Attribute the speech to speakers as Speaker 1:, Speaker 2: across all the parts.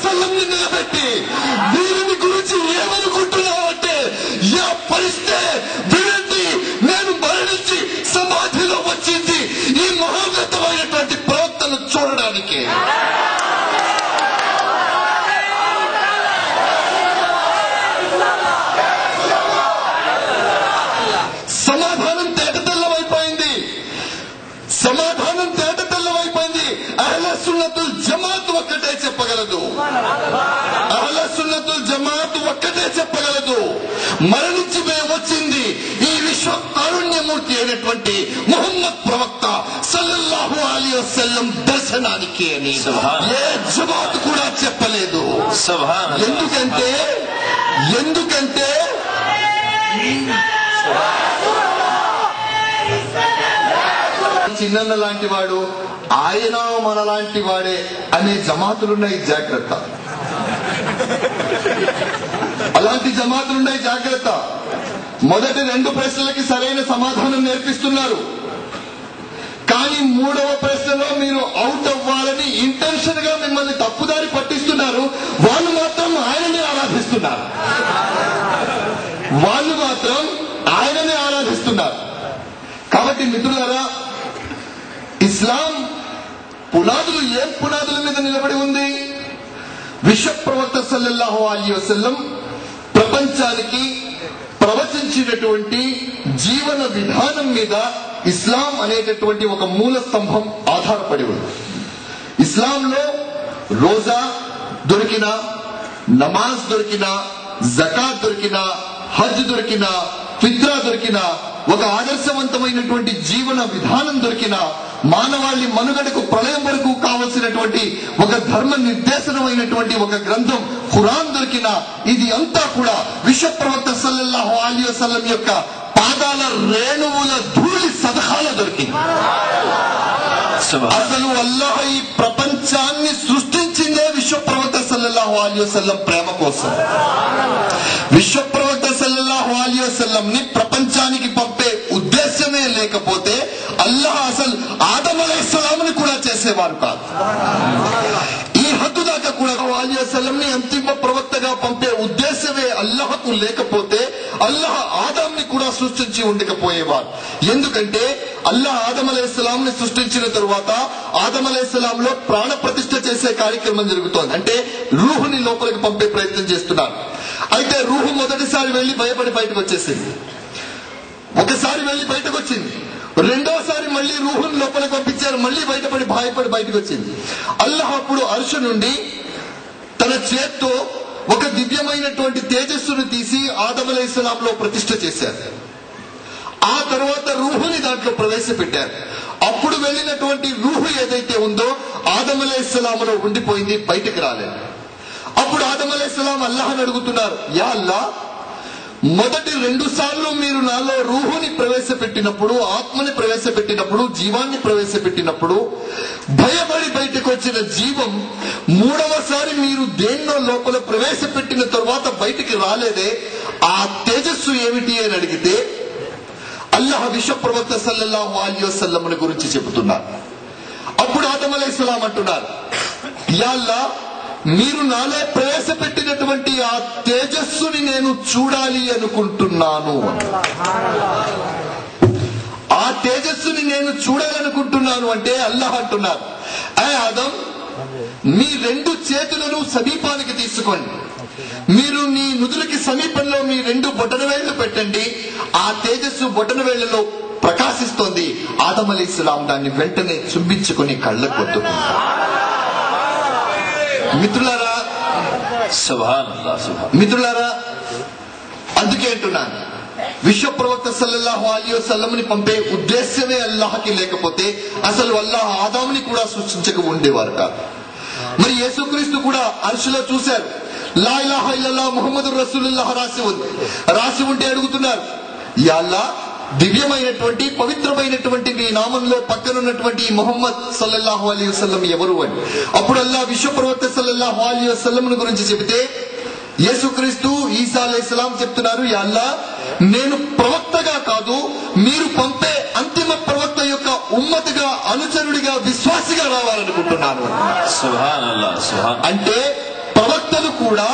Speaker 1: వసల్లం నిలబెట్టి దీనిని గురించి ఏమనుకుంటున్నావు అంటే పరిస్తే వినండి, నేను మరణించి సమాధిలో వచ్చింది ఈ మహోన్నతమైనటువంటి ప్రవక్తను చూడడానికి. సమాధానం తేటతెల్లమైపోయింది. సమాధానం తేటతెల్లమైపోయింది. అహ్లే సున్నతుల్ జమాత్ ఒక్కటే చెప్పగలదు. అహ్లే సున్నతుల్ జమాత్ ఒక్కటే చెప్పగలదు. మరణించి వచ్చింది ఈ విశ్వ కారుణ్యమూర్తి అయినటువంటి ముహమ్మద్ ప్రవక్త సల్లల్లాహు అలైహి వసల్లం దర్శనానికి అని ఏ జమాత్ కూడా చెప్పలేదు. ఎందుకంటే చిన్న లాంటి వాడు, ఆయన మన లాంటి వాడే అనే జమాతులున్నాయి, జాగ్రత్త. అలాంటి జమాతులున్నాయి, జాగ్రత్త. మొదటి 2 ప్రశ్నలకి సరైన సమాధానం నేర్పిస్తున్నారు, కానీ 3వ ప్రశ్నలో మీరు అవుట్ అవ్వాలని ఇంటెన్షన్ గా మిమ్మల్ని తప్పుదారి పట్టిస్తున్నారు. వాళ్ళు మాత్రం ఆయననే ఆరాధిస్తున్నారు. కాబట్టి మిత్రులారా, ఇస్లాం పునాదులు ఏం పునాదుల మీద నిలబడి ఉంది? విశ్వ ప్రవక్త సల్లల్లాహు అలైహి వసల్లం ప్రపంచానికి ప్రవచించినటువంటి జీవన విధానం మీద ఇస్లాం అనేటటువంటి ఒక మూల స్తంభం ఆధారపడి ఉంది. ఇస్లాంలో రోజా దొరికినా, నమాజ్ దొరికినా, జకాత్ దొరికినా, హజ్ దొరికినా, ఫిత్రా దొరికినా, ఒక ఆదర్శవంతమైనటువంటి జీవన విధానం దొరికినా, మానవాళి మనుగడకు ప్రళయం వరకు కావలసినటువంటి ఒక ధర్మ నిర్దేశనమైనటువంటి ఒక గ్రంథం ఖురాన్ దొరికినా, ఇది అంతా కూడా విశ్వ ప్రవక్త సల్లల్లాహు అలైహి వసల్లం యొక్క పాదాల రేణువుల ధూళి సదహాల దొరికింది. అసలు అల్లాహ్ ఈ ప్రపంచాన్ని సృష్టించిందే విశ్వ ప్రవక్త సల్లల్లాహు అలైహి వసల్లం ప్రేమ కోసం. విశ్వ ప్రవక్త సల్లల్లాహు అలైహి వసల్లం ని ప్రపంచానికి పంపే ఉద్దేశమే లేకపోతే అల్లాహ్ అసలు ఆదం అలైహిస్సలాంని కూడా చేసేవారు కాదు. ఈ హద్దు దాకా కూడా అలైహి వసల్లం ని అంతిమ ప్రవక్తగా పంపే ఉద్దేశమే అల్లాహకు లేకపోతే అల్లాహ్ ఆదాంని కూడా సృష్టించి ఉండకపోయేవారు. ఎందుకంటే అల్లాహ్ ఆదం అలైహిస్సలాం ని సృష్టించిన తరువాత ఆదం అలైహిస్సలాం లో ప్రాణ ప్రతిష్ఠ చేసే కార్యక్రమం జరుగుతోంది. అంటే రూహుని లోపలికి పంపే ప్రయత్నం చేస్తున్నారు. అయితే రూహు మొదటిసారి వెళ్లి భయపడి బయటకు వచ్చేసింది. ఒకసారి వెళ్లి బయటకు వచ్చింది. రెండోసారి మళ్లీ రూహుని లోపలికి పంపించారు. మళ్లీ భయపడి బయటకు వచ్చింది. అల్లాహ్ అప్పుడు అర్ష్ నుండి తన చేత్తో ఒక దివ్యమైనటువంటి తేజస్సును తీసి ఆదం అలైహిస్సలాం లో ప్రతిష్ఠ చేశారు. ఆ తర్వాత రూహుని దాంట్లో ప్రవేశపెట్టారు. అప్పుడు వెళ్లినటువంటి రూహు ఏదైతే ఉందో ఆదం అలైహిస్సలాంలో ఉండిపోయింది, బయటకు రాలేదు. అప్పుడు ఆదం అలైహిస్సలాం అల్లాహ్ని అడుగుతున్నారు, యా అల్లాహ్, మొదటి 2 సార్లు మీరు నాలో రూహుని ప్రవేశపెట్టినప్పుడు, ఆత్మని ప్రవేశపెట్టినప్పుడు, జీవాన్ని ప్రవేశపెట్టినప్పుడు భయపడి బయటకు వచ్చిన జీవం 3వసారి మీరు దేన్నో లోపల ప్రవేశపెట్టిన తరువాత బయటికి రాలేదే, ఆ తేజస్సు ఏమిటి అని అడిగితే అల్లాహ్ విశ్వ ప్రవక్త సల్లల్లాహు అలైహి వసల్లం గురించి చెబుతున్నారు. అప్పుడు ఆదం అలైహిస్సలాం అంటున్నారు, యా అల్లాహ్, మీరు నాలో ప్రవేశపెట్టినటువంటి ఆ తేజస్సుని నేను చూడాలి అనుకుంటున్నాను. ఆ తేజస్సుని నేను చూడాలనుకుంటున్నాను అంటే అల్లాహ్ అంటున్నారు, ఏ ఆదం, మీ 2 చేతులను సమీపానికి తీసుకోండి, మీరు మీ నుదురుకి సమీపంలో మీ 2 బొటనవేళ్లు పెట్టండి. ఆ తేజస్సు బొటనవేళ్లలో ప్రకాశిస్తోంది. ఆదం అలైహిస్సలాం దాన్ని వెంటనే చుంబించుకుని కళ్ళకు కొట్టుకున్నారు. మిత్రులారా, అందుకే అంటున్నాను, విశ్వ ప్రవక్త సల్లల్లాహు అలైహి వసల్లం ని పంపే ఉద్దేశమే అల్లాహ్కి లేకపోతే అసలు అల్లాహ్ ఆదాంని కూడా సృష్టించక ఉండేవారు కాదు. మరి యేసుక్రీస్తు కూడా అర్షులో చూశారు, లా ఇలాహా ఇల్లల్లాహ్ ముహమ్మదుర్ రసూలుల్లాహ్ రాసి ఉంటే అడుగుతున్నారు, యా అల్లాహ్, దివ్యమైనటువంటి పవిత్రమైనటువంటి నీ నామంలో పక్కనున్నటువంటి ముహమ్మద్ సల్లల్లాహు అలైహి వసల్లం ఎవరు అని. అప్పుడు అల్లాహ్ విశ్వ ప్రవక్త సల్లల్లాహు అలైహి వసల్లం గురించి చెబితే యేసుక్రీస్తు ఈసా అలైహిస్సలాం చెప్తున్నారు, యా అల్లాహ్, నేను ప్రవక్తగా కాదు, మీరు పంపే అంతిమ ప్రవక్త యొక్క ఉమ్మతిగా, అనుచరుడిగా, విశ్వాసిగా రావాలనుకుంటున్నాను. అంటే కూడా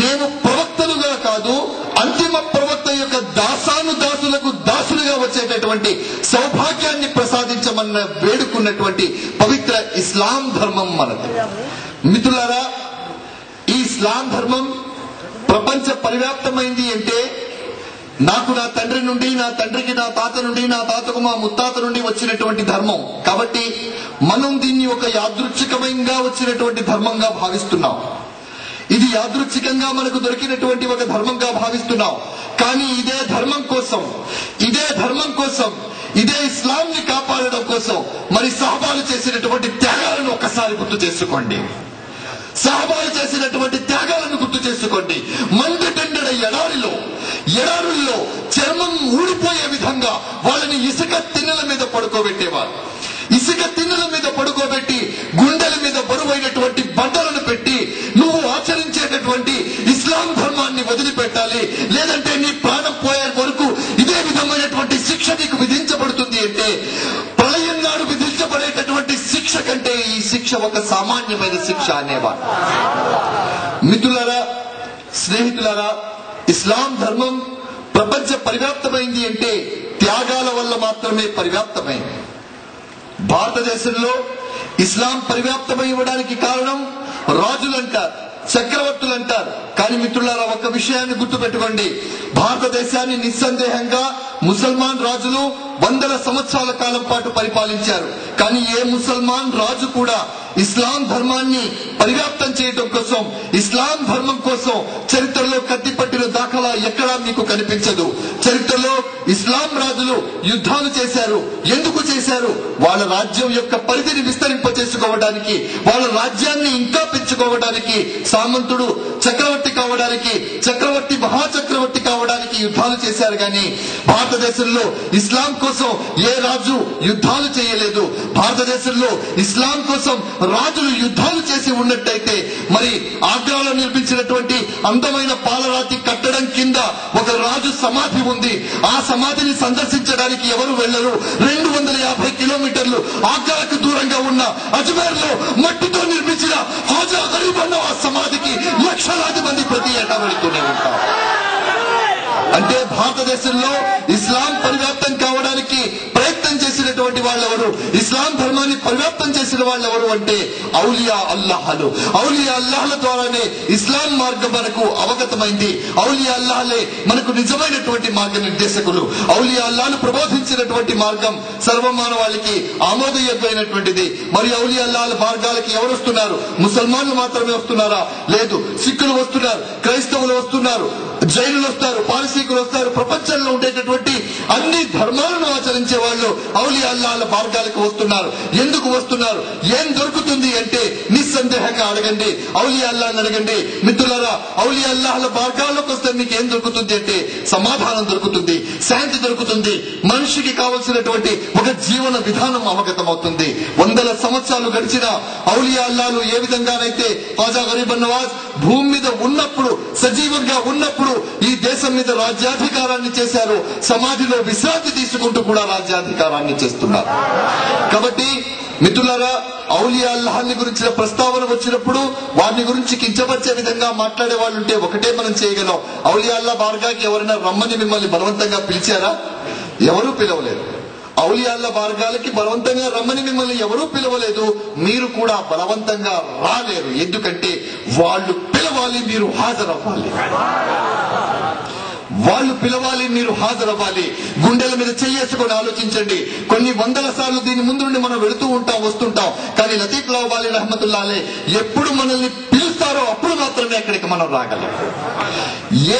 Speaker 1: మేము ప్రవక్తలుగా కాదు, అంతిమ ప్రవక్త యొక్క దాసులకు దాసులుగా వచ్చేటటువంటి సౌభాగ్యాన్ని ప్రసాదించమన్న వేడుకున్నటువంటి పవిత్ర ఇస్లాం ధర్మం మనది. మిత్రులారా, ఈ ఇస్లాం ధర్మం ప్రపంచ పరివ్యాప్తమైంది అంటే నాకు నా తండ్రి నుండి, నా తండ్రికి నా తాత నుండి, నా తాతకు మా ముత్తాత నుండి వచ్చినటువంటి ధర్మం. కాబట్టి మనం దీన్ని ఒక యాదృచ్ఛికంగా వచ్చినటువంటి ధర్మంగా భావిస్తున్నాం. ఇది యాదృచ్ఛికంగా మనకు దొరికినటువంటి ఒక ధర్మంగా భావిస్తున్నాం. కానీ ఇదే ధర్మం కోసం ఇదే ఇస్లాంని కాపాడడం కోసం మరి సహబాలు చేసినటువంటి త్యాగాలను ఒక్కసారి గుర్తు చేసుకోండి. సహబాలు చేసినటువంటి త్యాగాలను గుర్తు చేసుకోండి. మండుటెండడ ఎడారుల్లో చర్మం ఊడిపోయే విధంగా వాళ్ళని ఇసుక తిన్నెల మీద పడుకోబెట్టేవారు. ఇసుక తిన్నెల మీద పడుకోబెట్టి గుండెల మీద బరువైనటువంటి బండలను పెట్టి నువ్వు ఆచరించేటటువంటి ఇస్లాం ధర్మాన్ని వదిలిపెట్టాలి, లేదంటే నీ ప్రాణం పోయే వరకు ఇదే విధమైనటువంటి శిక్ష నీకు విధించబడుతుంది అంటే ప్రళయం నాడు విధించబడేటటువంటి శిక్ష కంటే ఈ శిక్ష ఒక సామాన్యమైన శిక్ష అనేవారు. మిత్రులారా, స్నేహితులారా, ఇస్లాం ధర్మం ప్రపంచ పరివ్యాప్తమైంది అంటే త్యాగాల వల్ల మాత్రమే పరివ్యాప్తమైంది. భారతదేశంలో ఇస్లాం పరివ్యాప్తమై ఇవ్వడానికి కారణం రాజులంటారు, చక్రవర్తులంటారు. కానీ మిత్రులారా, ఒక విషయాన్ని గుర్తుపెట్టుకోండి. భారతదేశాన్ని నిస్సందేహంగా ముసల్మాన్ రాజులు వందల సంవత్సరాల కాలం పాటు పరిపాలించారు. కానీ ఏ ముసల్మాన్ రాజు కూడా ఇస్లాం ధర్మాన్ని పరివ్యాప్తం చేయడం కోసం, ఇస్లాం ధర్మం కోసం చరిత్రలో కత్తిపట్టిన దాఖలా ఎక్కడా మీకు కనిపించదు. చరిత్రలో ఇస్లాం రాజులు యుద్ధాలు చేశారు. ఎందుకు చేశారు? వాళ్ళ రాజ్యం యొక్క పరిధిని విస్తరింపచేసుకోవడానికి, వాళ్ళ రాజ్యాన్ని ఇంకా పెంచుకోవడానికి, సామంతుడు చక్రవర్తి కావడానికి, చక్రవర్తి మహాచక్రవర్తి కావడానికి యుద్ధాలు చేశారు. కానీ భారతదేశంలో ఇస్లాం కోసం ఏ రాజు యుద్ధాలు చేయలేదు. భారతదేశంలో ఇస్లాం కోసం రాజులు యుద్ధాలు చేసి ఉన్నట్టయితే మరి ఆగ్రాలో నిర్మించినటువంటి అందమైన పాలరాతి కట్టడం కింద ఒక రాజు సమాధి ఉంది. ఆ సమాధిని సందర్శించడానికి ఎవరు వెళ్లరు. 250 కిలోమీటర్లు ఆగ్రాకు దూరంగా ఉన్న అజ్మేర్ లో మట్టితో నిర్మించిన హాజా గరీబ్ అన్న ఆ సమాధికి లక్షలాది మంది ప్రతి ఏటా వెళుతూనే ఉంటారు. అంటే భారతదేశంలో ఇస్లాం పరివ్యాప్తం కావడానికి ప్రయత్నం చేసినటువంటి వాళ్ళెవరు, ఇస్లాం ధర్మాన్ని పరివ్యాప్తం చేసిన వాళ్ళెవరు అంటే ఔలియా అల్లాహలు. ఔలియా అల్లాహల ద్వారానే ఇస్లాం మార్గం మనకు అవగతమైంది. ఔలియా అల్లాహలే మనకు నిజమైనటువంటి మార్గ నిర్దేశకులు. ఔలియా అల్లాహలు ప్రబోధించినటువంటి మార్గం సర్వమానవాళికి ఆమోదయోగ్యమైనటువంటిది. మరి ఔలియా అల్లాహల మార్గాలకి ఎవరు వస్తున్నారు? ముసల్మాన్లు మాత్రమే వస్తున్నారా? లేదు, సిక్కులు వస్తున్నారు, క్రైస్తవులు వస్తున్నారు, జైనులు వస్తారు, పారసీకులు వస్తారు. ప్రపంచంలో ఉండేటటువంటి అన్ని ధర్మాలను ఆచరించే వాళ్ళు ఔలియా అల్లాహల మార్గాలకు వస్తున్నారు. ఎందుకు వస్తున్నారు? ఏం దొరుకుతుంది అంటే నిస్సందేహంగా అడగండి, ఔలియా అల్లాహని అడగండి. మిత్రులారా, ఔలియా అల్లాహల మార్గాల్లోకి వస్తే మీకు ఏం దొరుకుతుంది అంటే సమాధానం దొరుకుతుంది, శాంతి దొరుకుతుంది, మనిషికి కావలసినటువంటి ఒక జీవన విధానం అవగతమవుతుంది. వందల సంవత్సరాలు గడిచిన ఔలియా అల్లాహలు ఏ విధంగానైతే హాజా గరీబ్ నవాజ్ భూమి మీద ఉన్నప్పుడు, సజీవంగా ఉన్నప్పుడు ఈ దేశం మీద రాజ్యాధికారాన్ని చేశారు, సమాధిలో విశ్రాంతి తీసుకుంటూ కూడా రాజ్యాధికారాన్ని చేస్తున్నారు. కాబట్టి మిత్రులారా, ఔలియా అల్లాహ్ని గురించిన ప్రస్తావన వచ్చినప్పుడు వారిని గురించి కించపరిచే విధంగా మాట్లాడే వాళ్ళు ఉంటే ఒకటే మనం చేయగలం. ఔలియా అల్లాహ్ బార్గాకి ఎవరైనా రమ్మని మిమ్మల్ని బలవంతంగా పిలిచారా? ఎవరూ పిలవలేదు. ఔలియా అల్లాహ్ బార్గాలకి బలవంతంగా రమ్మని మిమ్మల్ని ఎవరూ పిలవలేదు. మీరు కూడా బలవంతంగా రాలేరు. ఎందుకంటే వాళ్ళు పిలవాలి, మీరు హాజరవ్వాలి. వాళ్ళు పిలవాలి, మీరు హాజరవ్వాలి. గుండెల మీద చెయ్యేసుకొని ఆలోచించండి. కొన్ని వందల సార్లు దీని ముందు నుండి మనం వెళుతూ ఉంటాం, వస్తుంటాం. కానీ లతీఫ్ లవాలి రహమతుల్లాహ్ అలైహి ఎప్పుడు మనల్ని పిలుస్తారో అప్పుడు మాత్రమే అక్కడికి మనం రాగలం.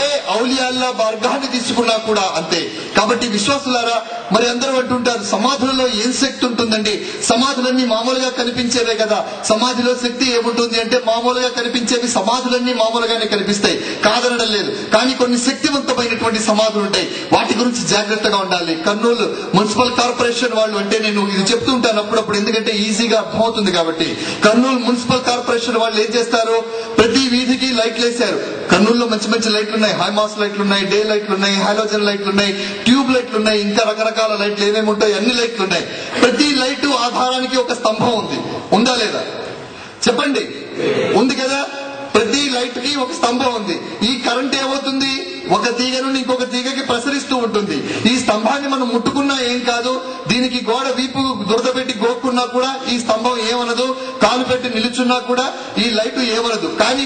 Speaker 1: ఏ ఔలియా అల్లాహ్ బార్గాహ్ని తీసుకున్నా కూడా అంతే. కాబట్టి విశ్వాసులారా, మరి అందరూ అంటుంటారు సమాధులలో ఏం శక్తి ఉంటుందండి? సమాధులన్నీ మామూలుగా కనిపించేవే కదా. సమాధిలో శక్తి ఏముంటుంది అంటే మామూలుగా కనిపించేవి సమాధులన్నీ మామూలుగానే కనిపిస్తాయి, కాదనడం లేదు. కానీ కొన్ని శక్తివంతమైనటువంటి సమాధులు ఉంటాయి, వాటి గురించి జాగ్రత్తగా ఉండాలి. కర్నూలు మున్సిపల్ కార్పొరేషన్ వాళ్ళు, అంటే నేను ఇది చెప్తూ ఉంటాను అప్పుడప్పుడు ఎందుకంటే ఈజీగా అర్థమవుతుంది కాబట్టి. కర్నూలు మున్సిపల్ కార్పొరేషన్ వాళ్ళు ఏం చేస్తారు, ప్రతి వీధికి లైట్లు వేశారు. కర్నూలులో మంచి మంచి లైట్లు ఉన్నాయి, హైమాస్ లైట్లు ఉన్నాయి, డే లైట్లు ఉన్నాయి, హాలోజన్ లైట్లు ఉన్నాయి, ట్యూబ్ లైట్లు ఉన్నాయి, ఇంకా రకరకాల లైట్లు ఏమేమి ఉంటాయి అన్ని లైట్లు ఉన్నాయి. ప్రతి లైటు ఆధారానికి ఒక స్తంభం ఉంది, ఉందా లేదా చెప్పండి? ఉంది కదా. ప్రతి లైట్ కి ఒక స్తంభం ఉంది. ఈ కరెంట్ ఏమవుతుంది, ఒక తీగ నుండి ఇంకొక తీగకి ప్రసరిస్తూ ఉంటుంది. ఈ స్తంభాన్ని మనం ముట్టుకున్నా ఏం కాదు, దీనికి గోడ వీపు దురద పెట్టి గోక్కున్నా కూడా ఈ స్తంభం ఏమనదు, కాలు పెట్టి నిలుచున్నా కూడా ఈ లైట్ ఏమనదు. కానీ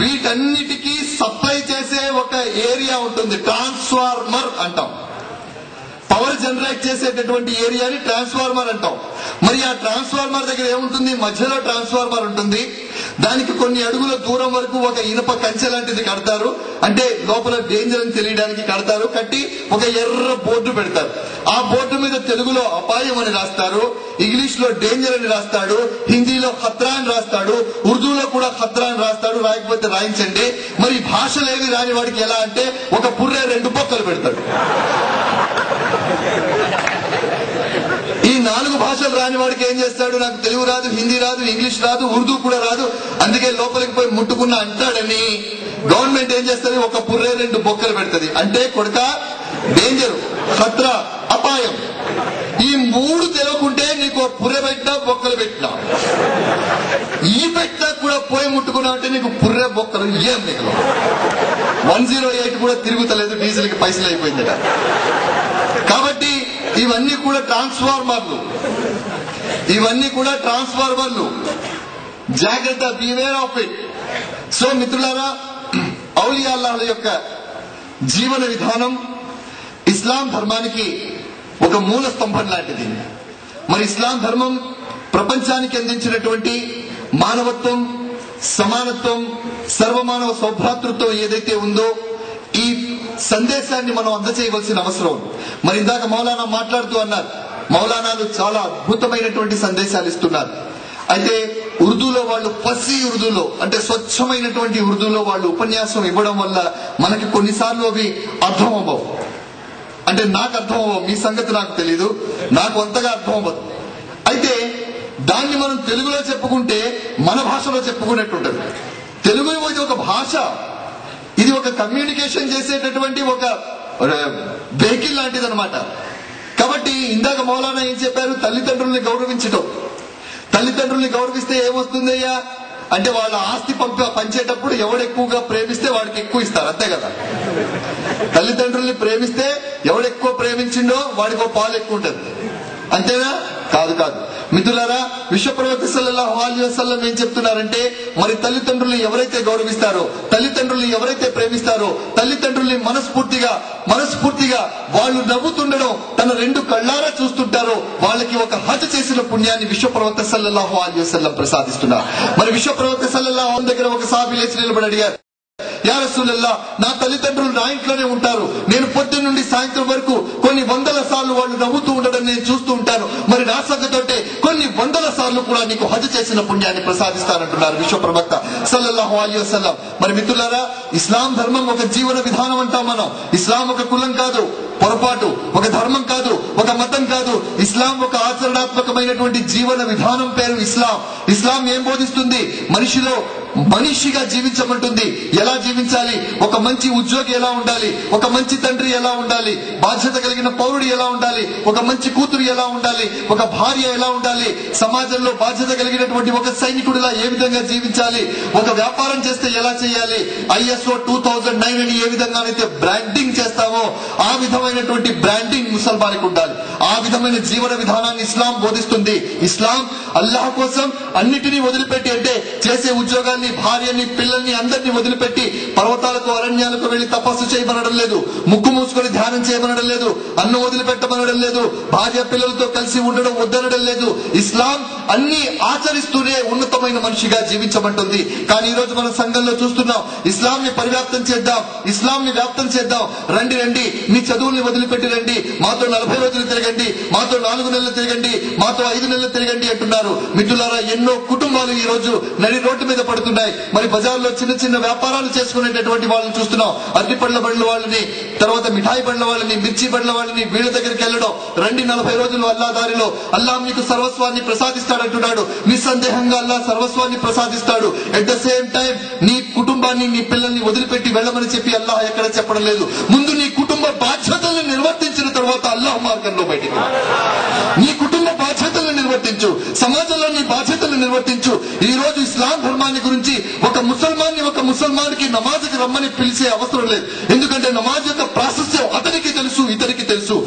Speaker 1: వీటన్నిటికీ సప్లై చేసే ఒక ఏరియా ఉంటుంది, ట్రాన్స్ఫార్మర్ అంటాం. పవర్ జనరేట్ చేసేటటువంటి ఏరియాని ట్రాన్స్ఫార్మర్ అంటాం. మరి ఆ ట్రాన్స్ఫార్మర్ దగ్గర ఏముంటుంది, మధ్యలో ట్రాన్స్ఫార్మర్ ఉంటుంది. దానికి కొన్ని అడుగుల దూరం వరకు ఒక ఇనుప కంచె లాంటిది కడతారు, అంటే లోపల డేంజర్ అని తెలియడానికి కడతారు. కట్టి ఒక ఎర్ర బోర్డు పెడతారు. ఆ బోర్డు మీద తెలుగులో అపాయం అని రాస్తారు, ఇంగ్లీష్ లో డేంజర్ అని రాస్తాడు, హిందీలో ఖత్రా అని రాస్తాడు, ఉర్దూలో కూడా ఖత్రా అని రాస్తాడు. రాయకపోతే రాయించండి. మరి భాషలేవి రాని వాడికి ఎలా అంటే ఒక పుర్రె 2 బొక్కలు పెడతాడు. ఈ 4 భాషలు రాని వాడికి ఏం చేస్తాడు, నాకు తెలుగు రాదు, హిందీ రాదు, ఇంగ్లీష్ రాదు, ఉర్దూ కూడా రాదు, అందుకే లోపలికి పోయి ముట్టుకున్నా అంటాడని గవర్నమెంట్ ఏం చేస్తుంది, ఒక పుర్రె 2 బొక్కలు పెడుతుంది. అంటే కొడుక డేంజర్, ఖత్రా, అపాయం. ఈ 3 తెలియకుంటే నీకు పుర్రె పెట్టినా బొక్కలు పెట్టినా, ఈ పెట్టినా కూడా పోయి ముట్టుకున్నా అంటే నీకు పుర్రె బొక్కలు ఏం నీకు. 108 కూడా తిరుగుతలేదు, డీజిల్ కి పైసలు అయిపోయిందట. కాబట్టి ఇవన్నీ కూడా ట్రాన్స్ఫార్మర్లు. జాగ్రత్త, బివేర్ ఆఫ్ ఇట్. సో మిత్రులారా, ఔలియా అల్లాహ్ యొక్క జీవన విధానం ఇస్లాం ధర్మానికి ఒక మూల స్తంభం లాంటిది. మరి ఇస్లాం ధర్మం ప్రపంచానికి అందించినటువంటి మానవత్వం, సమానత్వం, సర్వమానవ సౌభ్రాతృత్వం ఏదైతే ఉందో ఈ సందేశాన్ని మనం అందజేయవలసిన అవసరం. మరి ఇందాక మౌలానా మాట్లాడుతూ అన్నారు, మౌలానాలు చాలా అద్భుతమైనటువంటి సందేశాలు ఇస్తున్నారు. అయితే ఉర్దూలో వాళ్ళు ఫసీ ఉర్దూలో, అంటే స్వచ్ఛమైనటువంటి ఉర్దూలో వాళ్ళు ఉపన్యాసం ఇవ్వడం వల్ల మనకి కొన్నిసార్లు అవి అర్థం అవ్వవు. అంటే నాకు అర్థం అవ్వవు, మీ సంగతి నాకు తెలీదు, నాకు అంతగా అర్థం అవ్వదు. అయితే దాన్ని మనం తెలుగులో చెప్పుకుంటే మన భాషలో చెప్పుకున్నట్టుంటది. తెలుగు ఇది ఒక భాష, ఇది ఒక కమ్యూనికేషన్ చేసేటటువంటి ఒక వెహికల్ లాంటిది అనమాట. కాబట్టి ఇందాక మౌలానా ఏం చెప్పారు, తల్లిదండ్రుల్ని గౌరవించటం. తల్లిదండ్రుల్ని గౌరవిస్తే ఏమొస్తుందయ్యా అంటే వాళ్ళ ఆస్తి పంచేటప్పుడు ఎవడెక్కువగా ప్రేమిస్తే వాడికి ఎక్కువ ఇస్తారు, అంతే కదా. తల్లిదండ్రుల్ని ప్రేమిస్తే ఎవడెక్కువ ప్రేమించిండో వాడికి ఒక పాలు ఎక్కువ ఉంటుంది, అంతేనా? కాదు. మిత్రులారా, విశ్వ ప్రవక్త సల్లల్లాహు అలైహి వసల్లం ఏం చెప్తున్నారంటే, మరి తల్లిదండ్రుల్ని ఎవరైతే గౌరవిస్తారో, తల్లిదండ్రుల్ని ఎవరైతే ప్రేమిస్తారో, తల్లిదండ్రుల్ని మనస్ఫూర్తిగా వాళ్ళు నవ్వుతుండడం తన 2 కళ్ళారా చూస్తుంటారో వాళ్ళకి ఒక హజ్ చేసిన పుణ్యాన్ని విశ్వ ప్రవక్త సల్లల్లాహు అలైహి వసల్లం ప్రసాదిస్తున్నారు. మరి విశ్వ ప్రవక్త సల్లల్లాహు అలైహి దగ్గర ఒక సహాబీ లేచి నిలబడి అడిగారు, యా రసూలల్లాహ్, నా తల్లిదండ్రులు నా ఇంట్లోనే ఉంటారు, నేను పొద్దున్న నుండి సాయంత్రం వరకు కొన్ని 100 సార్లు వాళ్ళు నవ్వుతూ ఉండడం నేను చూస్తూ ఉంటాను, మరి నా సంగతంటే కొన్ని 100 సార్లు కూడా నీకు హజ్ చేసిన పుణ్యాన్ని ప్రసాదిస్తానంటున్నారు విశ్వ ప్రవక్త సల్లల్లాహు అలైహి వసల్లం. మరి మిత్రులారా, ఇస్లాం ధర్మం ఒక జీవన విధానం అంటాం మనం. ఇస్లాం ఒక కులం కాదు, పొరపాటు, ఒక ధర్మం కాదు, ఒక మతం కాదు. ఇస్లాం ఒక ఆచరణాత్మకమైనటువంటి జీవన విధానం పేరు ఇస్లాం. ఇస్లాం ఏం బోధిస్తుంది, మనిషిగా జీవించమంటుంది. ఎలా జీవించాలి, ఒక మంచి ఉద్యోగి ఎలా ఉండాలి, ఒక మంచి తండ్రి ఎలా ఉండాలి, బాధ్యత కలిగిన పౌరుడు ఎలా ఉండాలి, ఒక మంచి కూతురు ఎలా ఉండాలి, ఒక భార్య ఎలా ఉండాలి, సమాజంలో బాధ్యత కలిగినటువంటి ఒక సైనికుడిలా ఏ విధంగా జీవించాలి, ఒక వ్యాపారం చేస్తే ఎలా చేయాలి, ISO 2009 అని ఏ విధంగానైతే బ్రాండింగ్ చేస్తామో ఆ విధమైనటువంటి బ్రాండింగ్ ముసల్మానికి ఉండాలి. ఆ విధమైన జీవన విధానాన్ని ఇస్లాం బోధిస్తుంది. ఇస్లాం అల్లాహ్ కోసం అన్నిటినీ వదిలిపెట్టి, అంటే చేసే ఉద్యోగాన్ని, భార్యని, పిల్లల్ని అందరినీ వదిలిపెట్టి పర్వతాలకు, అరణ్యాలకు వెళ్లి తపస్సు చేయమనడం లేదు, ముక్కు మూసుకొని ధ్యానం చేయమనడం లేదు, అన్నం వదిలిపెట్టమనడం లేదు, భార్య పిల్లలతో కలిసి ఉండడం వద్దనడం లేదు. ఇస్లాం అన్ని ఆచరిస్తూనే ఉన్నతమైన మనిషిగా జీవించమంటుంది. కానీ ఈ రోజు మన సంఘంలో చూస్తున్నాం, ఇస్లాం ని పరివ్యాప్తం చేద్దాం, ఇస్లాం ని వ్యాప్తం చేద్దాం, రండి మీ చదువుల్ని వదిలిపెట్టి రండి, మాతో 40 రోజులు తిరగండి, మాతో 4 నెలలు తిరగండి, మాతో 5 నెలలు తిరగండి అంటున్నారు. మిత్రులారా, ఎన్నో కుటుంబాలు ఈ రోజు నడి రోడ్డు మీద పడుతున్నాయి. మరి బజార్లో చిన్న వ్యాపారాలు చేసుకునేటటువంటి వాళ్ళని చూస్తున్నాం. అరటి పండ్ల బండ్ల వాళ్ళని, తర్వాత మిఠాయి బండ్ల వాళ్ళని, మిర్చి బండ్ల వాళ్ళని, వీళ్ళ దగ్గరికి వెళ్ళడం, రండి 40 రోజులు అల్లా దారిలో, అల్లా మీకు సర్వస్వాన్ని ప్రసాదిస్తాడంటున్నాడు. నిస్సందేహంగా అల్లా సర్వస్వాన్ని ప్రసాదిస్తాడు. ఎట్ ద సేమ్ టైం నీ కుటుంబాన్ని, నీ పిల్లల్ని వదిలిపెట్టి వెళ్ళమని చెప్పి అల్లాహ్ ఎక్కడ చెప్పడం లేదు. ముందు నీ కుటుంబ బాధ్యతలను నిర్వర్తించిన తర్వాత అల్లాహ్ మార్గంలో బయటికి, నీ కుటుంబ బాధ్యతలను నిర్వర్తించు. నిర్వర్తించు, సమాజంలో నీ బాధ్యతలు నిర్వర్తించు. ఈ రోజు ఇస్లాం ధర్మాన్ని గురించి ఒక ముసల్మాన్కి నమాజ్కి రమ్మని పిలిచే అవసరం లేదు. ఎందుకంటే నమాజ్ యొక్క ప్రాశస్త్యం అతనికి తెలుసు, ఇతనికి తెలుసు.